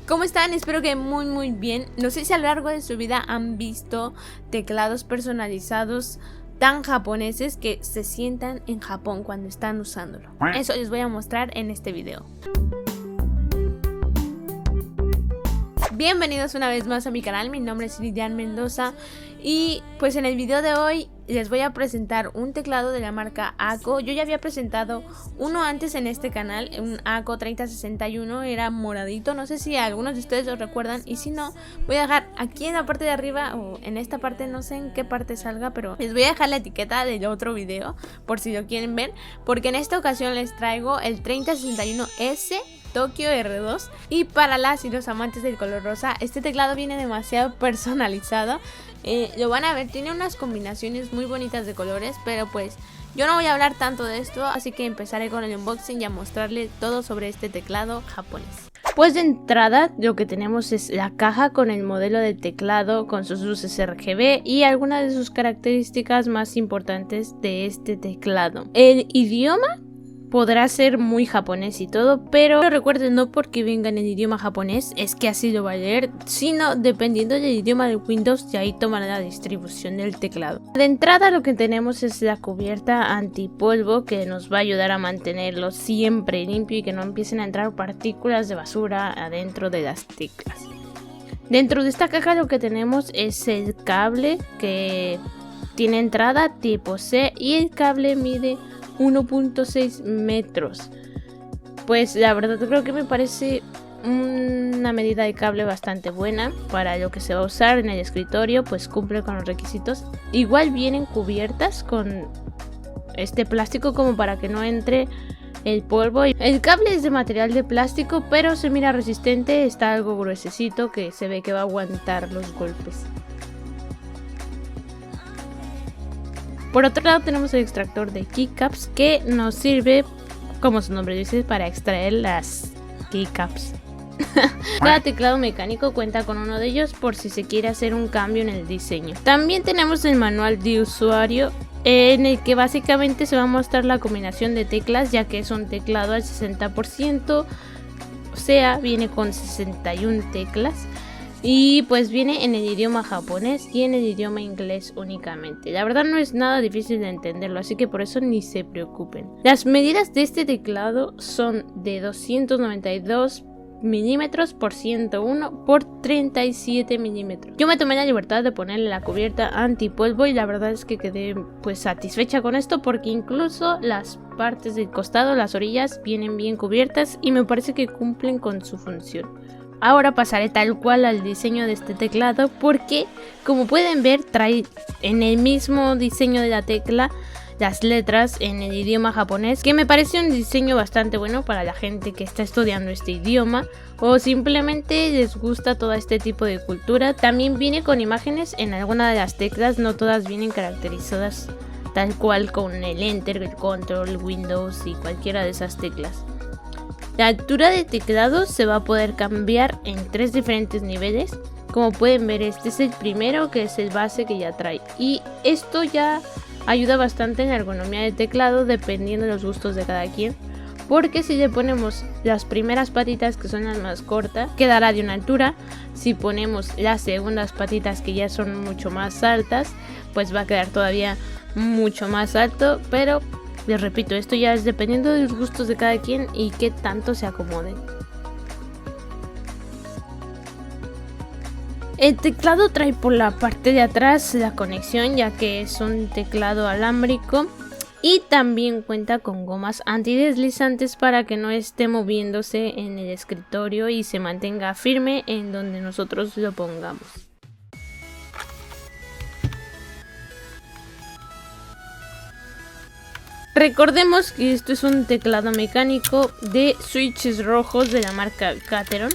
¿Cómo están? Espero que muy bien. No sé si a lo largo de su vida han visto teclados personalizados tan japoneses que se sientan en Japón cuando están usándolo. Eso les voy a mostrar en este video. Bienvenidos una vez más a mi canal, mi nombre es Lidian Mendoza y pues en el video de hoy les voy a presentar un teclado de la marca ACO. Yo ya había presentado uno antes en este canal, un ACO 3061, era moradito, no sé si algunos de ustedes lo recuerdan y si no, voy a dejar aquí en la parte de arriba o en esta parte, no sé en qué parte salga, pero les voy a dejar la etiqueta del otro video por si lo quieren ver, porque en esta ocasión les traigo el 3061S Tokyo R2 y para las y los amantes del color rosa, este teclado viene demasiado personalizado. Lo van a ver, tiene unas combinaciones muy bonitas de colores, pero pues yo no voy a hablar tanto de esto, así que empezaré con el unboxing y a mostrarle todo sobre este teclado japonés. Pues de entrada lo que tenemos es la caja con el modelo de teclado, con sus luces RGB y algunas de sus características más importantes de este teclado. El idioma podrá ser muy japonés y todo, pero recuerden, no porque venga en el idioma japonés es que así lo va a leer, sino dependiendo del idioma de Windows, y ahí tomará la distribución del teclado. De entrada lo que tenemos es la cubierta antipolvo que nos va a ayudar a mantenerlo siempre limpio y que no empiecen a entrar partículas de basura adentro de las teclas. Dentro de esta caja lo que tenemos es el cable que tiene entrada tipo C y el cable mide 1.6 metros. Pues la verdad creo que me parece una medida de cable bastante buena para lo que se va a usar en el escritorio, pues cumple con los requisitos. Igual vienen cubiertas con este plástico como para que no entre el polvo. El cable es de material de plástico, pero se mira resistente, está algo gruesecito que se ve que va a aguantar los golpes. Por otro lado tenemos el extractor de keycaps que nos sirve, como su nombre dice, para extraer las keycaps. Cada teclado mecánico cuenta con uno de ellos por si se quiere hacer un cambio en el diseño. También tenemos el manual de usuario en el que básicamente se va a mostrar la combinación de teclas, ya que es un teclado al 60%, o sea, viene con 61 teclas. Y pues viene en el idioma japonés y en el idioma inglés únicamente. La verdad no es nada difícil de entenderlo, así que por eso ni se preocupen. Las medidas de este teclado son de 292 milímetros por 101 por 37 milímetros. Yo me tomé la libertad de ponerle la cubierta antipolvo y la verdad es que quedé pues satisfecha con esto, porque incluso las partes del costado, las orillas, vienen bien cubiertas y me parece que cumplen con su función. Ahora pasaré tal cual al diseño de este teclado, porque como pueden ver trae en el mismo diseño de la tecla las letras en el idioma japonés, que me parece un diseño bastante bueno para la gente que está estudiando este idioma o simplemente les gusta todo este tipo de cultura. También viene con imágenes en alguna de las teclas, no todas vienen caracterizadas tal cual con el Enter, el Control, el Windows y cualquiera de esas teclas. La altura de teclado se va a poder cambiar en 3 diferentes niveles. Como pueden ver, este es el primero, que es el base que ya trae. Y esto ya ayuda bastante en la ergonomía del teclado, dependiendo de los gustos de cada quien. Porque si le ponemos las primeras patitas, que son las más cortas, quedará de una altura. Si ponemos las segundas patitas, que ya son mucho más altas, pues va a quedar todavía mucho más alto. Pero les repito, esto ya es dependiendo de los gustos de cada quien y qué tanto se acomoden. El teclado trae por la parte de atrás la conexión, ya que es un teclado alámbrico, y también cuenta con gomas antideslizantes para que no esté moviéndose en el escritorio y se mantenga firme en donde nosotros lo pongamos. Recordemos que esto es un teclado mecánico de switches rojos de la marca Gateron.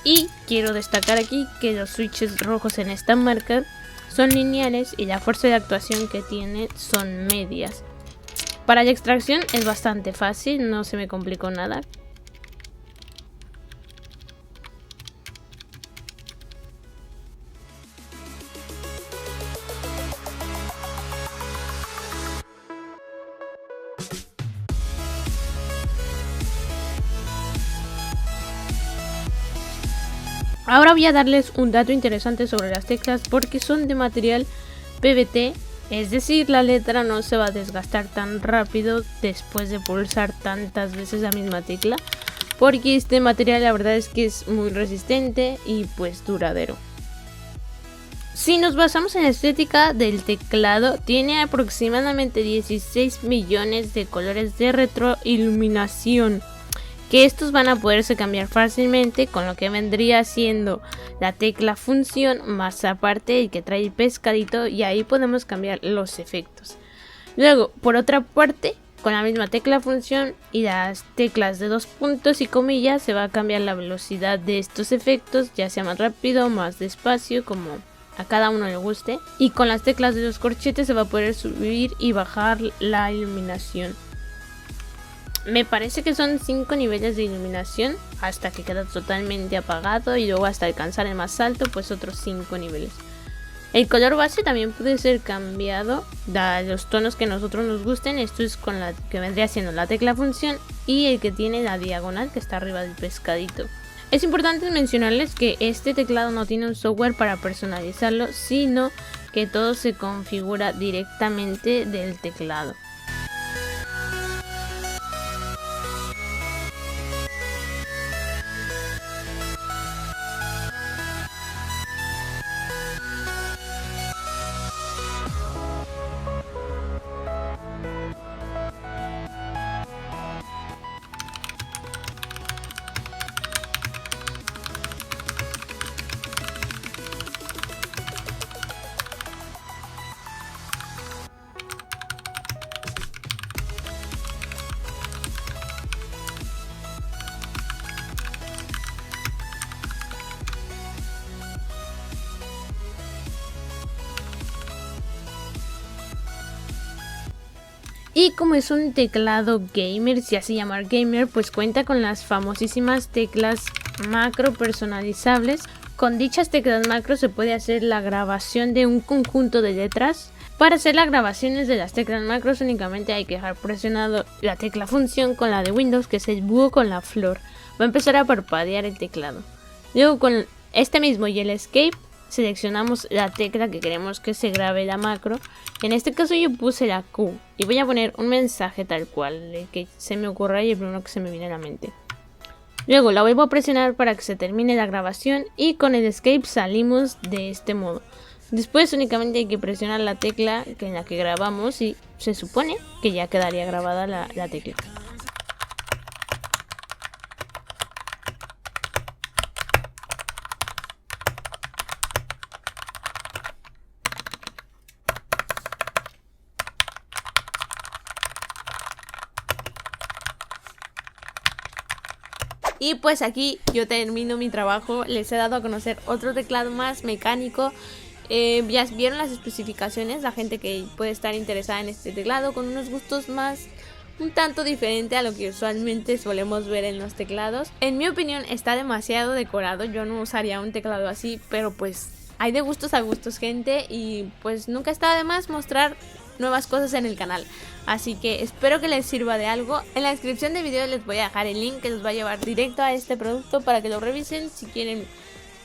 Y quiero destacar aquí que los switches rojos en esta marca son lineales y la fuerza de actuación que tiene son medias. Para la extracción es bastante fácil, no se me complicó nada. Ahora voy a darles un dato interesante sobre las teclas porque son de material PVT, es decir, la letra no se va a desgastar tan rápido después de pulsar tantas veces la misma tecla, porque este material la verdad es que es muy resistente y pues duradero. Si nos basamos en la estética del teclado, tiene aproximadamente 16 millones de colores de retroiluminación, que estos van a poderse cambiar fácilmente con lo que vendría siendo la tecla función, más aparte el que trae el pescadito, y ahí podemos cambiar los efectos. Luego, por otra parte, con la misma tecla función y las teclas de 2 puntos y comillas, se va a cambiar la velocidad de estos efectos, ya sea más rápido o más despacio, como a cada uno le guste. Y con las teclas de los corchetes se va a poder subir y bajar la iluminación. Me parece que son 5 niveles de iluminación hasta que queda totalmente apagado, y luego hasta alcanzar el más alto pues otros 5 niveles. El color base también puede ser cambiado a los tonos que a nosotros nos gusten. Esto es con la que vendría siendo la tecla función y el que tiene la diagonal que está arriba del pescadito. Es importante mencionarles que este teclado no tiene un software para personalizarlo, sino que todo se configura directamente del teclado. Y como es un teclado gamer, si así llamar gamer, pues cuenta con las famosísimas teclas macro personalizables. Con dichas teclas macro se puede hacer la grabación de un conjunto de letras. Para hacer las grabaciones de las teclas macros únicamente hay que dejar presionado la tecla función con la de Windows, que es el búho con la flor. Va a empezar a parpadear el teclado. Luego con este mismo y el escape seleccionamos la tecla que queremos que se grabe la macro. En este caso yo puse la Q y voy a poner un mensaje tal cual, el que se me ocurra y el primero que se me viene a la mente. Luego la vuelvo a presionar para que se termine la grabación y con el escape salimos de este modo. Después únicamente hay que presionar la tecla en la que grabamos y se supone que ya quedaría grabada la tecla. Y pues aquí yo termino mi trabajo. Les he dado a conocer otro teclado más mecánico. Ya vieron las especificaciones. La gente que puede estar interesada en este teclado con unos gustos más un tanto diferente a lo que usualmente solemos ver en los teclados. En mi opinión está demasiado decorado. Yo no usaría un teclado así, pero pues hay de gustos a gustos, gente, y pues nunca está de más mostrar nuevas cosas en el canal. Así que espero que les sirva de algo. En la descripción del video les voy a dejar el link que los va a llevar directo a este producto para que lo revisen. Si quieren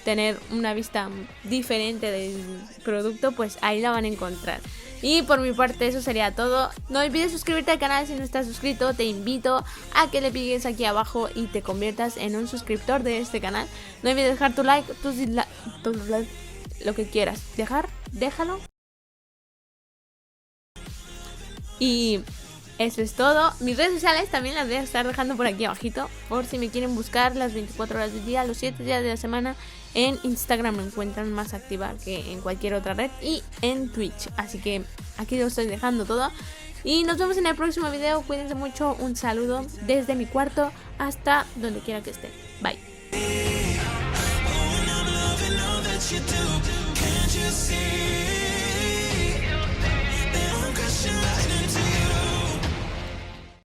tener una vista diferente del producto, pues ahí la van a encontrar. Y por mi parte eso sería todo. No olvides suscribirte al canal si no estás suscrito. Te invito a que le piques aquí abajo y te conviertas en un suscriptor de este canal. No olvides dejar tu like, tu dislike, lo que quieras déjalo. Y eso es todo. Mis redes sociales también las voy a estar dejando por aquí abajito, por si me quieren buscar las 24 horas del día, los 7 días de la semana. En Instagram me encuentran más activa que en cualquier otra red, y en Twitch. Así que aquí lo estoy dejando todo. Y nos vemos en el próximo video. Cuídense mucho. Un saludo desde mi cuarto hasta donde quiera que estén. Bye.